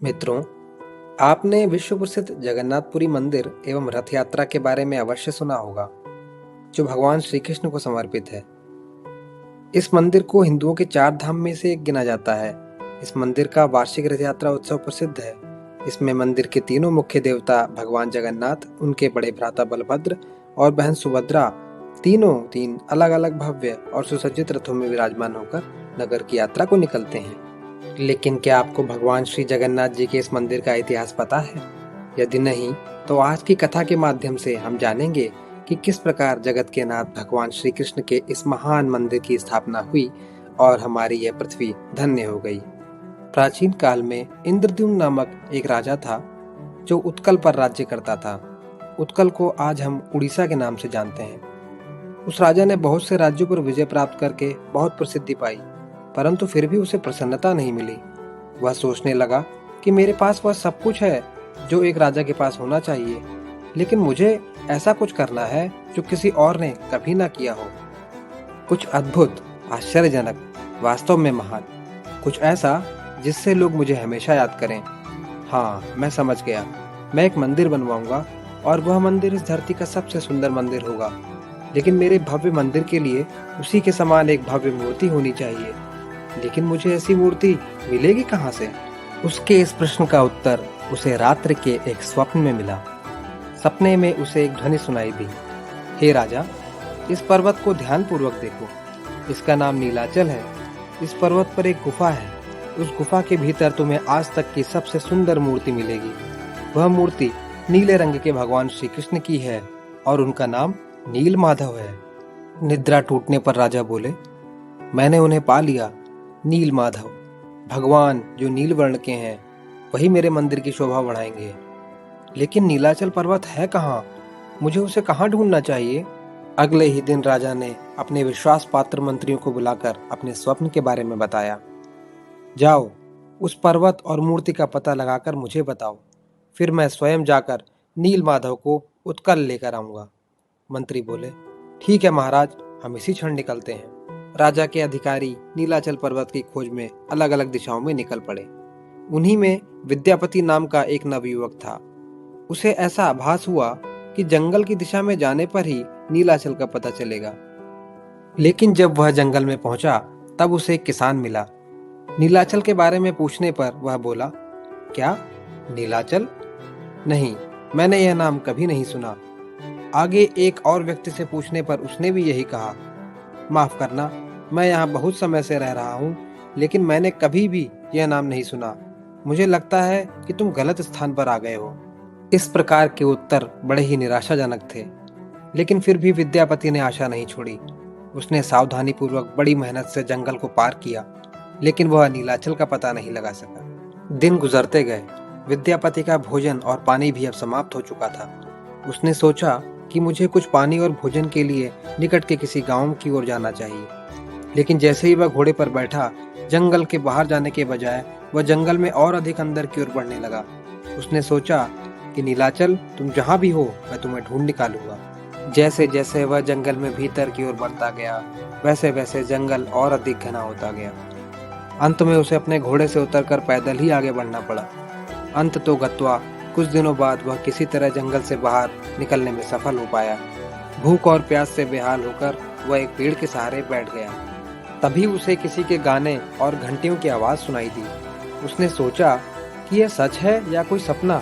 मित्रों, आपने विश्व प्रसिद्ध जगन्नाथपुरी मंदिर एवं रथ यात्रा के बारे में अवश्य सुना होगा, जो भगवान श्री कृष्ण को समर्पित है। इस मंदिर को हिंदुओं के 4 धाम में से एक गिना जाता है। इस मंदिर का वार्षिक रथ यात्रा उत्सव प्रसिद्ध है। इसमें मंदिर के तीनों मुख्य देवता भगवान जगन्नाथ, उनके बड़े भ्राता बलभद्र और बहन सुभद्रा तीनों 3 अलग अलग भव्य और सुसज्जित रथों में विराजमान होकर नगर की यात्रा को निकलते हैं। लेकिन क्या आपको भगवान श्री जगन्नाथ जी के इस मंदिर का इतिहास पता है? यदि नहीं, तो आज की कथा के माध्यम से हम जानेंगे कि किस प्रकार जगत के नाथ भगवान श्री कृष्ण के इस महान मंदिर की स्थापना हुई और हमारी यह पृथ्वी धन्य हो गई। प्राचीन काल में इंद्रद्युम्न नामक एक राजा था, जो उत्कल पर राज्य करता था। उत्कल को आज हम उड़ीसा के नाम से जानते हैं। उस राजा ने बहुत से राज्यों पर विजय प्राप्त करके बहुत प्रसिद्धि पाई, परंतु फिर भी उसे प्रसन्नता नहीं मिली। वह सोचने लगा कि मेरे पास वह सब कुछ है जो एक राजा के पास होना चाहिए, लेकिन मुझे ऐसा कुछ करना है जो किसी और ने कभी ना किया हो। कुछ अद्भुत, आश्चर्यजनक, वास्तव में महान, कुछ ऐसा जिससे लोग मुझे हमेशा याद करें। हाँ, मैं समझ गया। मैं एक मंदिर बनवाऊंगा और वह मंदिर इस धरती का सबसे सुंदर मंदिर होगा। लेकिन मेरे भव्य मंदिर के लिए उसी के समान एक भव्य मूर्ति होनी चाहिए। लेकिन मुझे ऐसी मूर्ति मिलेगी कहाँ से? उसके इस प्रश्न का उत्तर उसे रात्रि के एक स्वप्न में मिला। सपने में उसे एक ध्वनि सुनाई दी। हे राजा, इस पर्वत को ध्यानपूर्वक देखो। इसका नाम नीलाचल है। इस पर्वत पर एक गुफा है। उस गुफा के भीतर तुम्हें आज तक की सबसे सुंदर मूर्ति मिलेगी। वह मूर्ति नीले रंग के भगवान श्री कृष्ण की है और उनका नाम नील माधव है। निद्रा टूटने पर राजा बोले, मैंने उन्हें पा लिया। नील माधव, भगवान जो नील वर्ण के हैं, वही मेरे मंदिर की शोभा बढ़ाएंगे। लेकिन नीलाचल पर्वत है कहाँ? मुझे उसे कहाँ ढूंढना चाहिए? अगले ही दिन राजा ने अपने विश्वास पात्र मंत्रियों को बुलाकर अपने स्वप्न के बारे में बताया। जाओ, उस पर्वत और मूर्ति का पता लगाकर मुझे बताओ, फिर मैं स्वयं जाकर नील माधव को उत्कल लेकर आऊंगा। मंत्री बोले, ठीक है महाराज, हम इसी क्षण निकलते हैं। राजा के अधिकारी नीलाचल पर्वत की खोज में अलग अलग दिशाओं में निकल पड़े। उन्हीं में विद्यापति नाम का एक नवयुवक था। उसे ऐसा आभास हुआ कि जंगल की दिशा में जाने पर ही नीलाचल का पता चलेगा। लेकिन जब वह जंगल में पहुंचा, तब उसे एक किसान मिला। नीलाचल के बारे में पूछने पर वह बोला, क्या नीलाचल? नहीं, मैंने यह नाम कभी नहीं सुना। आगे एक और व्यक्ति से पूछने पर उसने भी यही कहा। माफ करना, मैं यहाँ बहुत समय से रह रहा हूँ, लेकिन मैंने कभी भी यह नाम नहीं सुना। मुझे लगता है कि तुम गलत स्थान पर आ गए हो। इस प्रकार के उत्तर बड़े ही निराशाजनक थे, लेकिन फिर भी विद्यापति ने आशा नहीं छोड़ी। उसने सावधानी पूर्वक बड़ी मेहनत से जंगल को पार किया, लेकिन वह नीलाचल का पता नहीं लगा सका। दिन गुजरते गए। विद्यापति का भोजन और पानी भी अब समाप्त हो चुका था। उसने सोचा कि मुझे कुछ पानी और भोजन के लिए निकट के किसी गांव की ओर जाना चाहिए। लेकिन जैसे ही वह घोड़े पर बैठा, जंगल के बाहर जाने के बजाय वह जंगल में और अधिक अंदर की ओर बढ़ने लगा। उसने सोचा कि नीलाचल, तुम जहां भी हो, मैं तुम्हें ढूंढ निकालूंगा। जैसे जैसे वह जंगल में भीतर की ओर बढ़ता गया, वैसे वैसे जंगल और अधिक घना होता गया। अंत में उसे अपने घोड़े से उतरकर पैदल ही आगे बढ़ना पड़ा। अंत तो गत्वा कुछ दिनों बाद वह किसी तरह जंगल से बाहर निकलने में सफल हो पाया। भूख और प्यास से बेहाल होकर वह एक पेड़ के सहारे बैठ गया। तभी उसे किसी के गाने और घंटियों की आवाज सुनाई दी। उसने सोचा कि यह सच है या कोई सपना।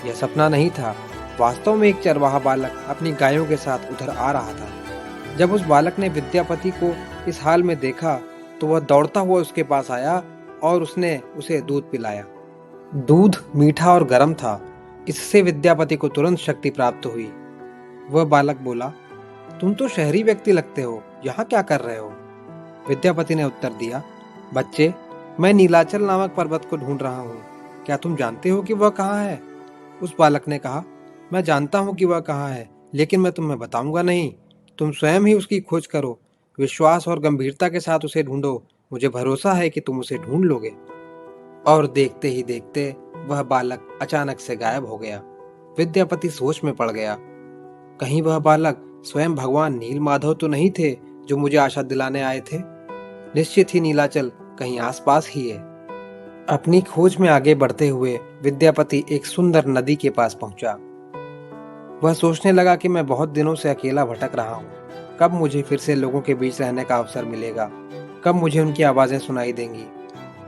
यह सपना नहीं था। वास्तव में एक चरवाहा बालक अपनी गायों के साथ उधर आ रहा था। जब उस बालक ने विद्यापति को इस हाल में देखा, तो वह दौड़ता हुआ उसके पास आया और उसने उसे दूध पिलाया। दूध मीठा और गर्म था। इससे विद्यापति को तुरंत शक्ति प्राप्त हुई। वह बालक बोला, तुम तो शहरी व्यक्ति लगते हो, यहाँ क्या कर रहे हो? विद्यापति ने उत्तर दिया, बच्चे, मैं नीलाचल नामक पर्वत को ढूंढ रहा हूँ। क्या तुम जानते हो कि वह कहाँ है? उस बालक ने कहा, मैं जानता हूँ कि वह कहाँ है, लेकिन मैं तुम्हें बताऊंगा नहीं। तुम स्वयं ही उसकी खोज करो। विश्वास और गंभीरता के साथ उसे ढूंढो। मुझे भरोसा है कि तुम उसे ढूंढ लोगे। और देखते ही देखते वह बालक अचानक से गायब हो गया। विद्यापति सोच में पड़ गया। कहीं वह बालक स्वयं भगवान नील माधव तो नहीं थे, जो मुझे आशा दिलाने आए थे? निश्चित ही नीलाचल कहीं आसपास ही है। अपनी खोज में आगे बढ़ते हुए विद्यापति एक सुंदर नदी के पास पहुंचा। वह सोचने लगा कि मैं बहुत दिनों से अकेला भटक रहा हूँ। कब मुझे फिर से लोगों के बीच रहने का अवसर मिलेगा? कब मुझे उनकी आवाजें सुनाई देंगी?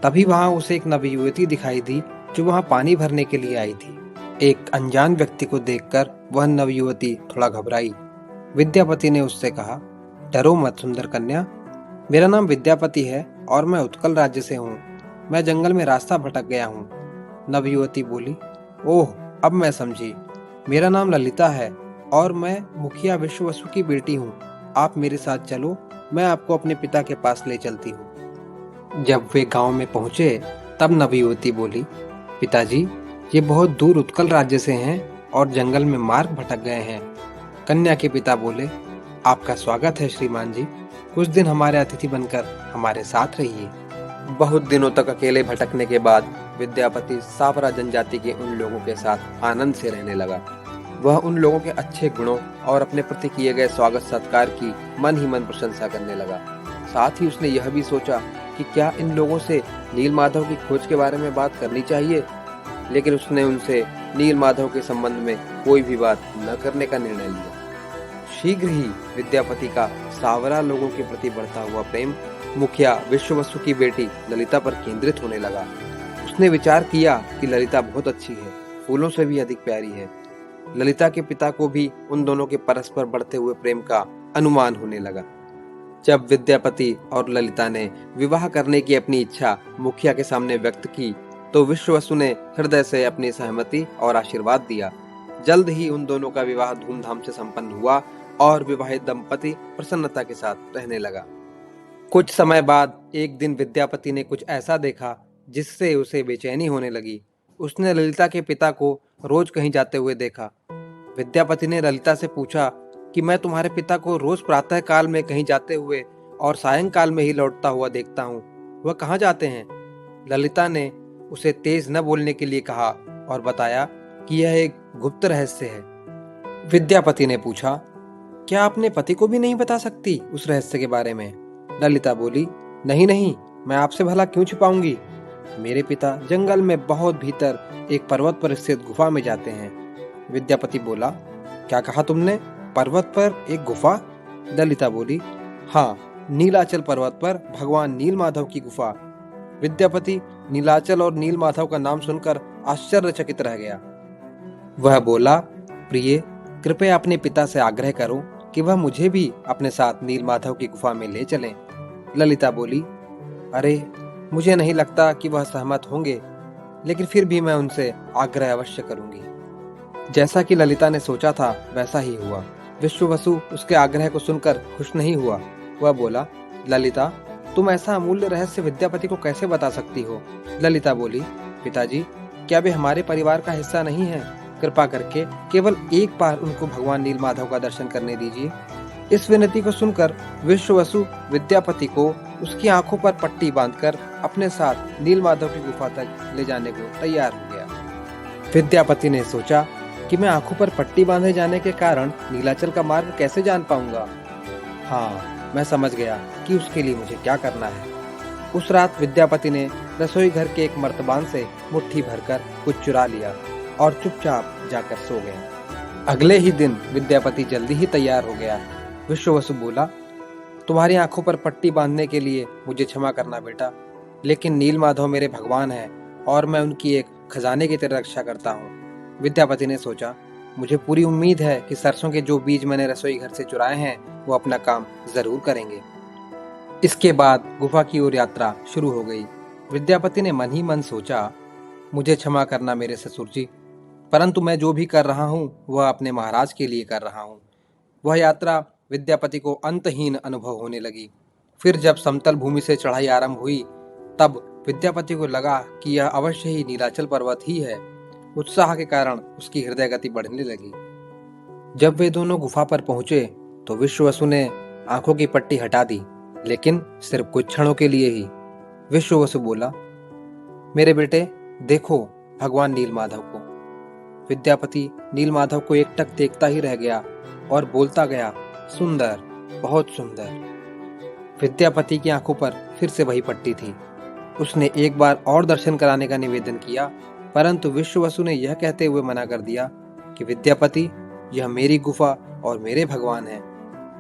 तभी वहां उसे एक नवयुवती दिखाई दी जो वहां पानी भरने के लिए आई थी। एक अनजान व्यक्ति को देखकर वह नवयुवती थोड़ा घबराई। विद्यापति ने उससे कहा, डरो मत सुंदर कन्या, मेरा नाम विद्यापति है और मैं उत्कल राज्य से हूँ। मैं जंगल में रास्ता भटक गया हूँ। नवयुवती बोली, ओह, अब मैं समझी। मेरा नाम ललिता है और मैं मुखिया विश्ववसु की बेटी हूँ। आप मेरे साथ चलो, मैं आपको अपने पिता के पास ले चलती हूँ। जब वे गांव में पहुंचे तब नवयुवती बोली, पिताजी, ये बहुत दूर उत्कल राज्य से हैं और जंगल में मार्ग भटक गए हैं। कन्या के पिता बोले, आपका स्वागत है श्रीमान जी, कुछ दिन हमारे अतिथि बनकर हमारे साथ रहिए। बहुत दिनों तक अकेले भटकने के बाद विद्यापति सावरा जनजाति के उन लोगों के साथ आनंद से रहने लगा। वह उन लोगों के अच्छे गुणों और अपने प्रति किए गए स्वागत सत्कार की मन ही मन प्रशंसा करने लगा। साथ ही उसने यह भी सोचा कि क्या इन लोगों से नील माधव की खोज के बारे में बात करनी चाहिए, लेकिन उसने उनसे नील माधव के संबंध में कोई भी बात न करने का निर्णय लिया। शीघ्र ही विद्यापति का सावरा लोगों के प्रति बढ़ता हुआ प्रेम मुखिया विश्ववसु की बेटी ललिता पर केंद्रित होने लगा। उसने विचार किया कि ललिता बहुत अच्छी है, फूलों से भी अधिक प्यारी है। ललिता के पिता को भी उन दोनों के परस्पर बढ़ते हुए प्रेम का अनुमान होने लगा। जब विद्यापति और ललिता ने विवाह करने की अपनी इच्छा मुखिया के सामने व्यक्त की तो विश्ववसु ने हृदय से अपनी सहमति और आशीर्वाद दिया। जल्द ही उन दोनों का विवाह धूमधाम से संपन्न हुआ और विवाहित दंपति प्रसन्नता के साथ रहने लगा। कुछ समय बाद एक दिन विद्यापति ने कुछ ऐसा देखा जिससे उसे बेचैनी होने लगी। उसने ललिता के पिता को रोज कहीं जाते हुए देखा। विद्यापति ने ललिता से पूछा कि मैं तुम्हारे पिता को रोज प्रातः काल में कहीं जाते हुए और सायंकाल में ही लौटता हुआ देखता हूँ, वह कहाँ जाते हैं? ललिता ने उसे तेज न बोलने के लिए कहा और बताया कि यह एक गुप्त रहस्य है। विद्यापति ने पूछा, क्या अपने पति को भी नहीं बता सकती उस रहस्य के बारे में? ललिता बोली, नहीं नहीं, मैं आपसे भला क्यों छिपाऊंगी। मेरे पिता जंगल में बहुत भीतर एक पर्वत पर स्थित गुफा में जाते हैं। विद्यापति बोला, क्या कहा तुमने? पर्वत पर एक गुफा? ललिता बोली, हाँ, नीलाचल पर्वत पर भगवान नील माधव की गुफा। विद्यापति नीलाचल और नील माधव का नाम सुनकर आश्चर्यचकित रह गया। वह बोला, प्रिय, कृपया अपने पिता से आग्रह करो कि वह मुझे भी अपने साथ नील माधव की गुफा में ले चलें। ललिता बोली, अरे, मुझे नहीं लगता कि वह सहमत होंगे, लेकिन फिर भी मैं उनसे आग्रह अवश्य करूंगी। जैसा कि ललिता ने सोचा था वैसा ही हुआ। विश्ववसु उसके आग्रह को सुनकर खुश नहीं हुआ। वह बोला, ललिता, तुम ऐसा अमूल्य रहस्य विद्यापति को कैसे बता सकती हो? ललिता बोली, पिताजी, क्या वे हमारे परिवार का हिस्सा नहीं है? कृपा करके केवल एक बार उनको भगवान नील माधव का दर्शन करने दीजिए। इस विनती को सुनकर विश्ववसु विद्यापति को उसकी आंखों पर पट्टी बांधकर अपने साथ नील माधव की गुफा तक ले जाने को तैयार हो गया। विद्यापति ने सोचा कि मैं आंखों पर पट्टी बांधे जाने के कारण नीलाचल का मार्ग कैसे जान पाऊंगा। हाँ, मैं समझ गया कि उसके लिए मुझे क्या करना है। उस रात विद्यापति ने रसोई घर के एक मर्तबान से मुट्ठी भरकर कुछ चुरा लिया और चुपचाप जाकर सो गया। अगले ही दिन विद्यापति जल्दी ही तैयार हो गया। विश्ववसु बोला, तुम्हारी आंखों पर पट्टी बांधने के लिए मुझे क्षमा करना बेटा, लेकिन नील माधव मेरे भगवान हैं और मैं उनकी एक खजाने की तरह रक्षा करता हूँ। विद्यापति ने सोचा, मुझे पूरी उम्मीद है कि सरसों के जो बीज मैंने रसोई घर से चुराए हैं वो अपना काम जरूर करेंगे। इसके बाद गुफा की ओर यात्रा शुरू हो गई। विद्यापति ने मन ही मन सोचा, मुझे क्षमा करना मेरे ससुर जी, परंतु मैं जो भी कर रहा हूँ वह अपने महाराज के लिए कर रहा हूँ। वह यात्रा विद्यापति को अंतहीन अनुभव होने लगी। फिर जब समतल भूमि से चढ़ाई आरंभ हुई तब विद्यापति को लगा कि यह अवश्य ही नीलाचल पर्वत ही है। उत्साह के कारण उसकी हृदय गति बढ़ने लगी। जब वे दोनों गुफा पर पहुंचे तो विश्ववसु ने आंखों की पट्टी हटा दी, लेकिन सिर्फ कुछ क्षणों के लिए ही। विश्ववसु बोला, मेरे बेटे, देखो भगवान नील माधव को। विद्यापति नील माधव को एकटक देखता ही रह गया और बोलता गया, सुंदर, बहुत सुंदर। विद्यापति की आंखों पर फिर से वही पट्टी थी। उसने एक बार और दर्शन कराने का निवेदन किया, परंतु विश्ववसु ने यह कहते हुए मना कर दिया कि विद्यापति, यह मेरी गुफा और मेरे भगवान हैं।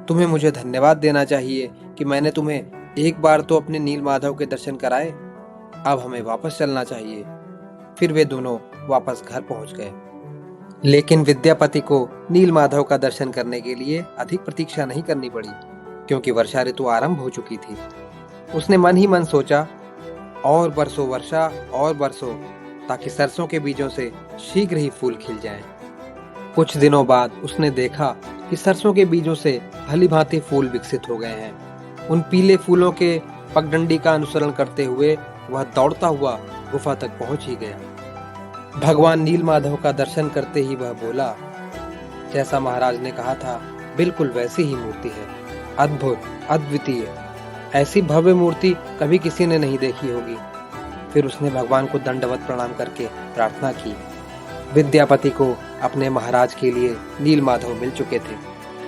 तुम्हें मुझे धन्यवाद देना चाहिए कि मैंने तुम्हें एक बार तो अपने नीलमाधव के दर्शन कराए। अब हमें वापस चलना चाहिए। फिर वे दोनों वापस घर पहुंच गए। लेकिन विद्यापति को नीलमाधव का दर्शन करने के लिए अधिक प्रतीक्षा नहीं करनी पड़ी, क्योंकि वर्षा ऋतु आरंभ हो चुकी थी। उसने मन ही मन सोचा, और बरसों वर्षा और बरसों, ताकि सरसों के बीजों से शीघ्र ही फूल खिल जाएं। कुछ दिनों बाद उसने देखा कि सरसों के बीजों से भली भांति फूल विकसित हो गए हैं। उन पीले फूलों के पगडंडी का अनुसरण करते हुए वह दौड़ता हुआ गुफा तक पहुंच ही गया। भगवान नीलमाधव का दर्शन करते ही वह बोला, जैसा महाराज ने कहा था, बिल्कुल वैसी ही मूर्ति है। अद्भुत, अद्वितीय, ऐसी भव्य मूर्ति कभी किसी ने नहीं देखी होगी। फिर उसने भगवान को दंडवत प्रणाम करके प्रार्थना की। विद्यापति को अपने महाराज के लिए नीलमाधव मिल चुके थे।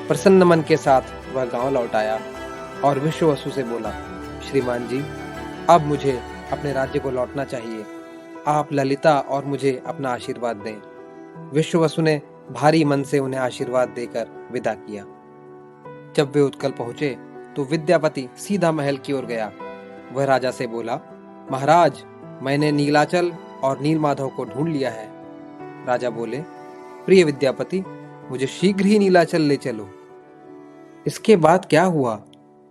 प्रसन्न मन के साथ वह गांव लौट आया और विश्ववसु से बोला, श्रीमान जी, अब मुझे अपने राज्य को लौटना चाहिए। आप ललिता और मुझे अपना आशीर्वाद दें। विश्ववसु ने भारी मन से उन्हें आशीर्वाद देकर विदा किया। जब वे उत्कल पहुंचे तो विद्यापति सीधा महल की ओर गया। वह राजा से बोला, महाराज, मैंने नीलाचल और नीलमाधव को ढूंढ लिया है। राजा बोले, प्रिय विद्यापति, मुझे शीघ्र ही नीलाचल ले चलो। इसके बाद क्या हुआ?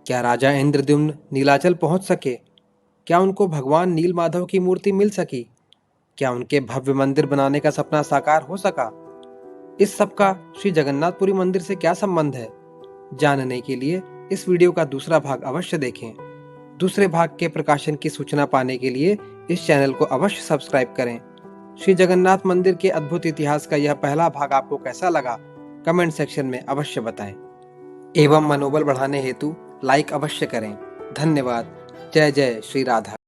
क्या राजा इंद्रद्युम्न नीलाचल पहुंच सके? क्या उनको भगवान नीलमाधव की मूर्ति मिल सकी? क्या उनके भव्य मंदिर बनाने का सपना साकार हो सका? इस सब का श्री जगन्नाथपुरी मंदिर से क्या संबंध है? जानने के लिए इस वीडियो का दूसरा भाग अवश्य देखें। दूसरे भाग के प्रकाशन की सूचना पाने के लिए इस चैनल को अवश्य सब्सक्राइब करें। श्री जगन्नाथ मंदिर के अद्भुत इतिहास का यह पहला भाग आपको कैसा लगा, कमेंट सेक्शन में अवश्य बताएं। एवं मनोबल बढ़ाने हेतु लाइक अवश्य करें। धन्यवाद। जय जय श्री राधा।